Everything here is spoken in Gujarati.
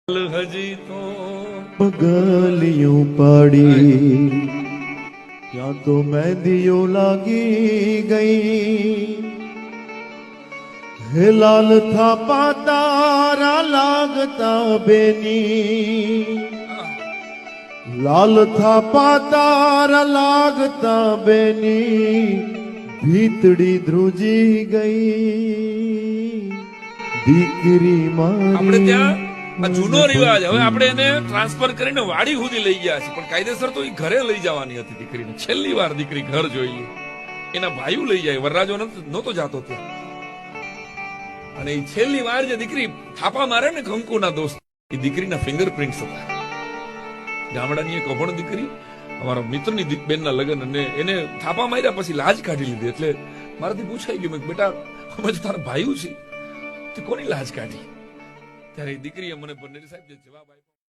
હજી તો પગલિયું પડી ત્યાં તો મહેંદીઓ લાગી ગઈ હે લાલ થાપા તારા લાગતા બેની લાલ થાપા તારા લાગતા બેની ભીતડી ધ્રુજી ગઈ દીકરી આપણે મારી ત્યાં આ જૂનો રિવાજ હવે આપણે એને ટ્રાન્સફર કરીને વાડી સુધી લઈ ગયા છે, પણ કાયદેસર તો એ ઘરે લઈ જવાની હતી દીકરીને. છેલ્લી વાર દીકરી ઘર જોઈ એના ભાઈઓ લઈ જાય, વરરાજો નહોતો જાતો ત્યાં. અને એ છેલ્લી વાર જે દીકરી થાપા મારે ને કંકુના દોસ્ત, એ દીકરીના ફિંગરપ્રિન્ટ્સ હતા. ગામડાની એક અભણ દીકરી, અમારા મિત્રની બેનના લગ્ન, અને એને થાપા માર્યા પછી લાજ કાઢી લીધી. એટલે મારાથી પૂછાઈ ગયું, બેટા અમે તો તારા ભાઈઓ છે, તે કોની લાજ કાઢી? ત્યારે એ દીકરીએ મને પન્નેરી સાહેબ જે જવાબ આપ્યો